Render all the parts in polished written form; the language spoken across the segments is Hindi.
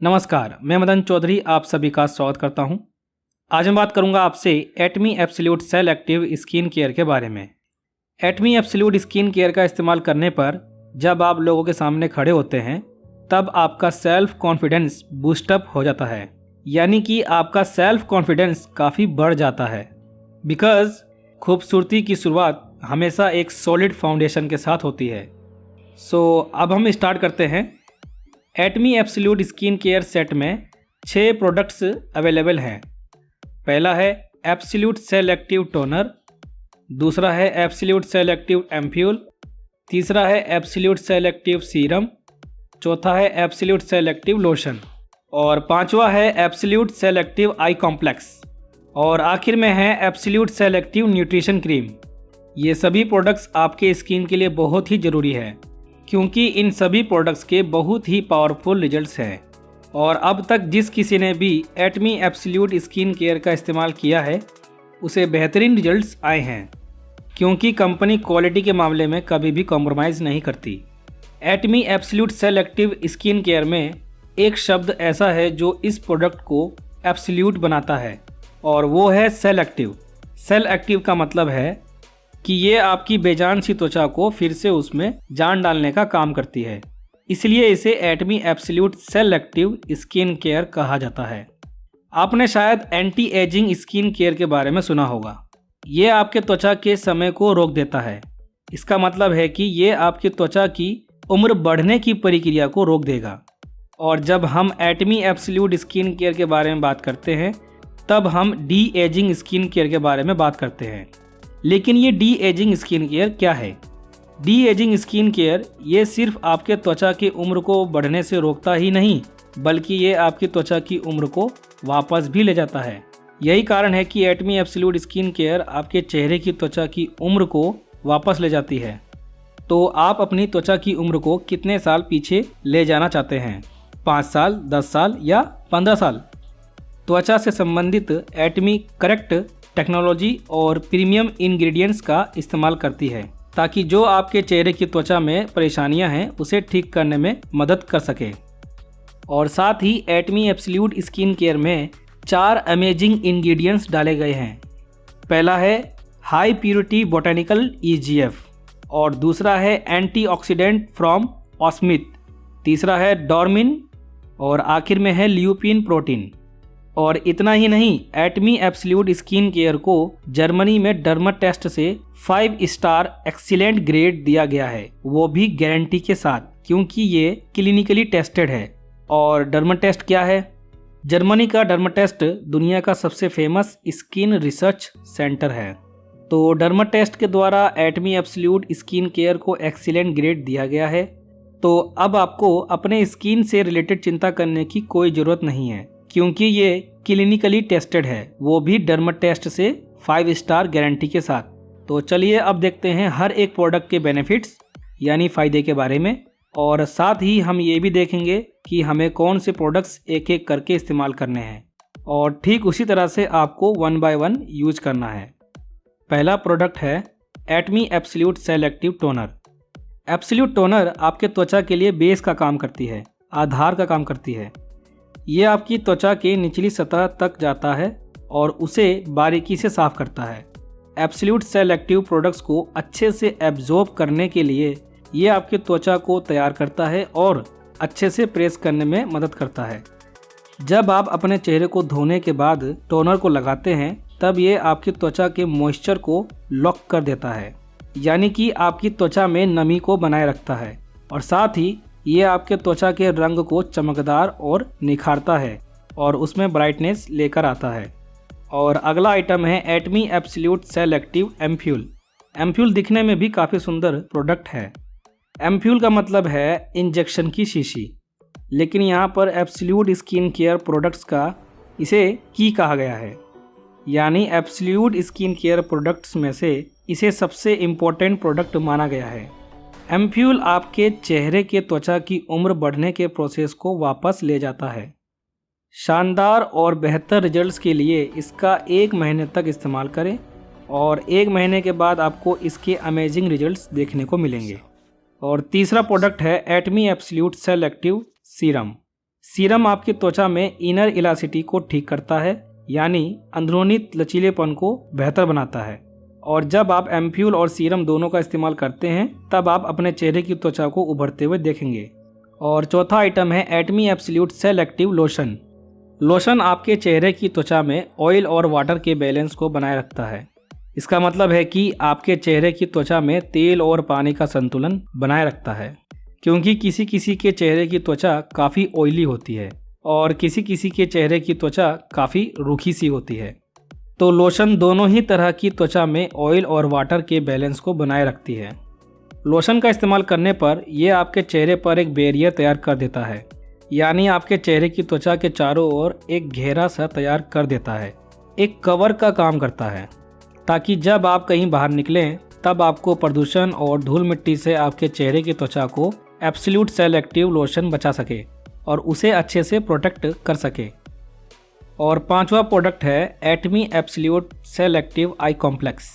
नमस्कार, मैं मदन चौधरी आप सभी का स्वागत करता हूं। आज मैं बात करूंगा आपसे Atomy absolute cell active skin care के बारे में। एटमी एब्सोल्यूट स्किन केयर का इस्तेमाल करने पर जब आप लोगों के सामने खड़े होते हैं तब आपका सेल्फ कॉन्फिडेंस बूस्टअप हो जाता है, यानी कि आपका सेल्फ कॉन्फिडेंस काफ़ी बढ़ जाता है। बिकॉज खूबसूरती की शुरुआत हमेशा एक सॉलिड फाउंडेशन के साथ होती है। अब हम स्टार्ट करते हैं। एटमी एब्सोल्यूट स्किन केयर सेट में 6 प्रोडक्ट्स अवेलेबल हैं। पहला है एब्सोल्यूट सेल एक्टिव टोनर, दूसरा है एब्सोल्यूट सेल एक्टिव एम्प्यूल, तीसरा है एब्सोल्यूट सेल एक्टिव सीरम, चौथा है एब्सोल्यूट सेल एक्टिव लोशन और पांचवा है absolute cell active eye complex और आखिर में है absolute cell active nutrition cream. ये सभी प्रोडक्ट्स आपके स्किन के लिए बहुत ही ज़रूरी है क्योंकि इन सभी प्रोडक्ट्स के बहुत ही पावरफुल रिजल्ट्स हैं और अब तक जिस किसी ने भी एटमी एब्सोल्यूट स्किन केयर का इस्तेमाल किया है उसे बेहतरीन रिजल्ट्स आए हैं क्योंकि कंपनी क्वालिटी के मामले में कभी भी कॉम्प्रोमाइज़ नहीं करती। Atomy absolute cell active skin care में एक शब्द ऐसा है जो इस प्रोडक्ट को एब्सोल्यूट बनाता है और वो है सेल एक्टिव। सेल एक्टिव का मतलब है कि ये आपकी बेजान सी त्वचा को फिर से उसमें जान डालने का काम करती है, इसलिए इसे Atomy absolute cell active skin care कहा जाता है। आपने शायद एंटी एजिंग स्किन केयर के बारे में सुना होगा। ये आपके त्वचा के समय को रोक देता है। इसका मतलब है कि ये आपकी त्वचा की उम्र बढ़ने की प्रक्रिया को रोक देगा। और जब हम एटमी एब्सोल्यूट स्किन केयर के बारे में बात करते हैं तब हम डी एजिंग स्किन केयर के बारे में बात करते हैं। लेकिन ये डी एजिंग स्किन केयर क्या है? डी एजिंग स्किन केयर ये सिर्फ आपके त्वचा की उम्र को बढ़ने से रोकता ही नहीं बल्कि ये आपकी त्वचा की उम्र को वापस भी ले जाता है। यही कारण है कि एटमी एब्सोल्यूट स्किन केयर आपके चेहरे की त्वचा की उम्र को वापस ले जाती है। तो आप अपनी त्वचा की उम्र को कितने साल पीछे ले जाना चाहते हैं? 5 साल, 10 साल या 15 साल? त्वचा से संबंधित एटमी करेक्ट टेक्नोलॉजी और प्रीमियम इंग्रेडिएंट्स का इस्तेमाल करती है ताकि जो आपके चेहरे की त्वचा में परेशानियां हैं उसे ठीक करने में मदद कर सके। और साथ ही एटमी एब्सोल्यूट स्किन केयर में 4 अमेजिंग इंग्रेडिएंट्स डाले गए हैं। पहला है हाई प्योरिटी बोटेनिकल EGF और दूसरा है एंटीऑक्सीडेंट फ्रॉम ऑस्मिथ, तीसरा है डॉर्मिन और आखिर में है ल्यूपिन प्रोटीन। और इतना ही नहीं, एटमी एब्सोल्यूट स्किन केयर को जर्मनी में डर्मा टेस्ट से 5 स्टार एक्सीलेंट ग्रेड दिया गया है, वो भी गारंटी के साथ क्योंकि ये क्लिनिकली टेस्टेड है। और डर्मा टेस्ट क्या है? जर्मनी का डर्मा टेस्ट दुनिया का सबसे फेमस स्किन रिसर्च सेंटर है। तो डर्मा टेस्ट के द्वारा एटमी एब्सोल्यूट स्किन केयर को एक्सीलेंट ग्रेड दिया गया है। तो अब आपको अपने स्किन से रिलेटेड चिंता करने की कोई ज़रूरत नहीं है क्योंकि ये क्लिनिकली टेस्टेड है, वो भी डर्मा टेस्ट से 5 स्टार गारंटी के साथ। तो चलिए अब देखते हैं हर एक प्रोडक्ट के बेनिफिट्स यानी फ़ायदे के बारे में और साथ ही हम ये भी देखेंगे कि हमें कौन से प्रोडक्ट्स एक एक करके इस्तेमाल करने हैं और ठीक उसी तरह से आपको 1 बाय 1 यूज करना है। पहला प्रोडक्ट है Atomy absolute cell active toner. Absolute toner आपके त्वचा के लिए बेस का काम करती है, आधार का काम करती है। ये आपकी त्वचा के निचली सतह तक जाता है और उसे बारीकी से साफ करता है। एब्सोल्यूट सेल एक्टिव प्रोडक्ट्स को अच्छे से एब्जॉर्ब करने के लिए ये आपकी त्वचा को तैयार करता है और अच्छे से प्रेस करने में मदद करता है। जब आप अपने चेहरे को धोने के बाद टोनर को लगाते हैं तब ये आपकी त्वचा के मॉइस्चर को लॉक कर देता है, यानी कि आपकी त्वचा में नमी को बनाए रखता है और साथ ही ये आपके त्वचा के रंग को चमकदार और निखारता है और उसमें ब्राइटनेस लेकर आता है। और अगला आइटम है Atomy absolute cell active ampoule. Ampoule दिखने में भी काफ़ी सुंदर प्रोडक्ट है। एम्प्यूल का मतलब है इंजेक्शन की शीशी, लेकिन यहाँ पर एब्सोल्यूट स्किन केयर प्रोडक्ट्स का इसे की कहा गया है, यानी एब्सोल्यूट स्किन केयर प्रोडक्ट्स में से इसे सबसे इम्पोर्टेंट प्रोडक्ट माना गया है। एम्प्यूल आपके चेहरे के त्वचा की उम्र बढ़ने के प्रोसेस को वापस ले जाता है। शानदार और बेहतर रिजल्ट्स के लिए इसका 1 महीने तक इस्तेमाल करें और 1 महीने के बाद आपको इसके अमेजिंग रिजल्ट्स देखने को मिलेंगे। और तीसरा प्रोडक्ट है Atomy absolute cell active serum. Serum आपकी त्वचा में इनर इलास्टिसिटी को ठीक करता है, यानी अंदरूनी लचीलेपन को बेहतर बनाता है। और जब आप एम्प्यूल और सीरम दोनों का इस्तेमाल करते हैं तब आप अपने चेहरे की त्वचा को उभरते हुए देखेंगे। और चौथा आइटम है Atomy absolute cell active lotion. Lotion आपके चेहरे की त्वचा में ऑयल और वाटर के बैलेंस को बनाए रखता है। इसका मतलब है कि आपके चेहरे की त्वचा में तेल और पानी का संतुलन बनाए रखता है, क्योंकि किसी किसी के चेहरे की त्वचा काफ़ी ऑयली होती है और किसी किसी के चेहरे की त्वचा काफ़ी रूखी सी होती है। तो लोशन दोनों ही तरह की त्वचा में ऑयल और वाटर के बैलेंस को बनाए रखती है। लोशन का इस्तेमाल करने पर यह आपके चेहरे पर एक बैरियर तैयार कर देता है, यानी आपके चेहरे की त्वचा के चारों ओर एक घेरा सा तैयार कर देता है, एक कवर का काम करता है, ताकि जब आप कहीं बाहर निकलें तब आपको प्रदूषण और धूल मिट्टी से आपके चेहरे की त्वचा को एब्सोल्यूट सेल एक्टिव लोशन बचा सके और उसे अच्छे से प्रोटेक्ट कर सके। और पांचवा प्रोडक्ट है Atomy absolute cell active eye complex.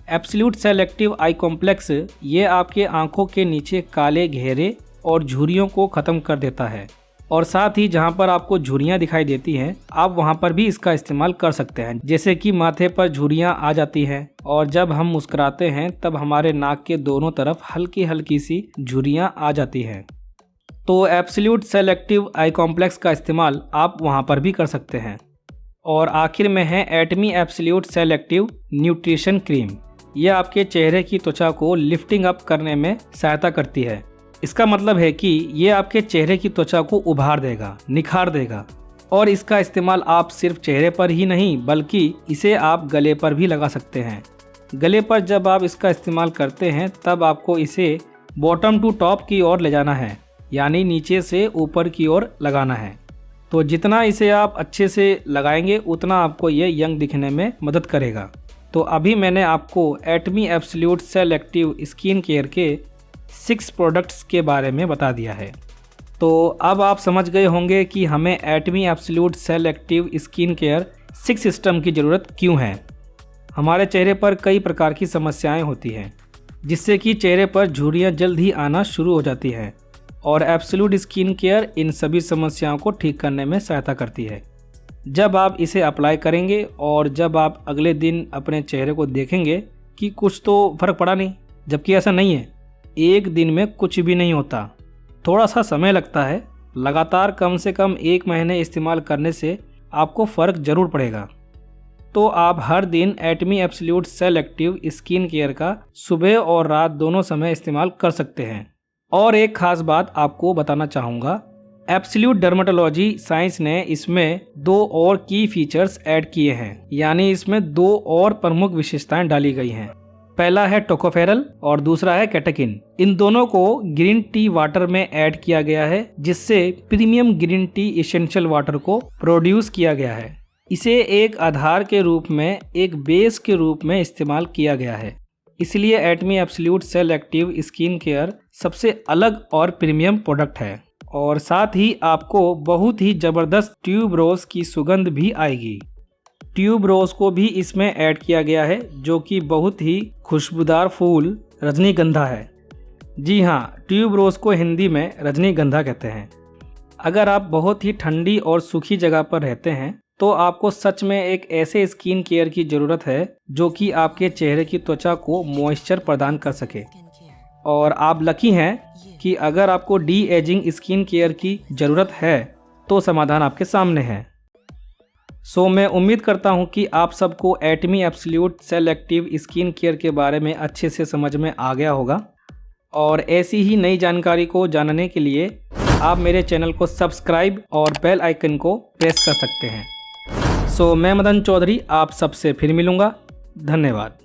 Absolute cell active eye complex ये आपके आंखों के नीचे काले घेरे और झुर्रियों को ख़त्म कर देता है, और साथ ही जहां पर आपको झुर्रियां दिखाई देती हैं आप वहां पर भी इसका इस्तेमाल कर सकते हैं। जैसे कि माथे पर झुर्रियां आ जाती हैं और जब हम मुस्कुराते हैं तब हमारे नाक के दोनों तरफ हल्की हल्की सी झुर्रियां आ जाती हैं। तो absolute cell active eye complex का इस्तेमाल आप वहां पर भी कर सकते हैं। और आखिर में है Atomy absolute cell active nutrition cream. यह आपके चेहरे की त्वचा को लिफ्टिंग अप करने में सहायता करती है। इसका मतलब है कि ये आपके चेहरे की त्वचा को उभार देगा, निखार देगा। और इसका इस्तेमाल आप सिर्फ चेहरे पर ही नहीं बल्कि इसे आप गले पर भी लगा सकते हैं। गले पर जब आप इसका इस्तेमाल करते हैं तब आपको इसे बॉटम टू टॉप की ओर ले जाना है, यानी नीचे से ऊपर की ओर लगाना है। तो जितना इसे आप अच्छे से लगाएंगे उतना आपको ये यंग दिखने में मदद करेगा। तो अभी मैंने आपको Atomy absolute cell active skin care के 6 प्रोडक्ट्स के बारे में बता दिया है। तो अब आप समझ गए होंगे कि हमें Atomy absolute cell active skin care 6 system की ज़रूरत क्यों है। हमारे चेहरे पर कई प्रकार की समस्याएं होती हैं, जिससे कि चेहरे पर झुर्रियाँ जल्द ही आना शुरू हो जाती हैं, और एब्सोल्यूट स्किन केयर इन सभी समस्याओं को ठीक करने में सहायता करती है। जब आप इसे अप्लाई करेंगे और जब आप अगले दिन अपने चेहरे को देखेंगे कि कुछ तो फ़र्क पड़ा नहीं, जबकि ऐसा नहीं है। एक दिन में कुछ भी नहीं होता, थोड़ा सा समय लगता है। लगातार कम से कम 1 महीने इस्तेमाल करने से आपको फ़र्क ज़रूर पड़ेगा। तो आप हर दिन Atomy absolute cell active skin care का सुबह और रात दोनों समय इस्तेमाल कर सकते हैं। और एक ख़ास बात आपको बताना चाहूँगा, एब्सोल्यूट डर्मेटोलॉजी साइंस ने इसमें 2 और की फीचर्स ऐड किए हैं, यानी इसमें 2 और प्रमुख विशेषताएं डाली गई हैं। पहला है टोकोफेरल और दूसरा है कैटेकिन। इन दोनों को ग्रीन टी वाटर में ऐड किया गया है, जिससे premium green tea essential water को प्रोड्यूस किया गया है। इसे एक आधार के रूप में, एक बेस के रूप में इस्तेमाल किया गया है। इसलिए Atomy absolute cell active skin care सबसे अलग और प्रीमियम प्रोडक्ट है। और साथ ही आपको बहुत ही ज़बरदस्त ट्यूब रोज की सुगंध भी आएगी। ट्यूब रोज को भी इसमें ऐड किया गया है, जो कि बहुत ही खुशबूदार फूल रजनीगंधा है। जी हाँ, ट्यूब रोज को हिंदी में रजनीगंधा कहते हैं। अगर आप बहुत ही ठंडी और सूखी जगह पर रहते हैं तो आपको सच में एक ऐसे स्किन केयर की ज़रूरत है जो कि आपके चेहरे की त्वचा को मॉइस्चर प्रदान कर सके। और आप लकी हैं कि अगर आपको डी एजिंग स्किन केयर की ज़रूरत है तो समाधान आपके सामने है। सो मैं उम्मीद करता हूं कि आप सबको Atomy absolute cell active skin care के बारे में अच्छे से समझ में आ गया होगा। और ऐसी ही नई जानकारी को जानने के लिए आप मेरे चैनल को सब्सक्राइब और बेल आइकन को प्रेस कर सकते हैं। सो मैं मदन चौधरी आप सबसे फिर मिलूँगा। धन्यवाद।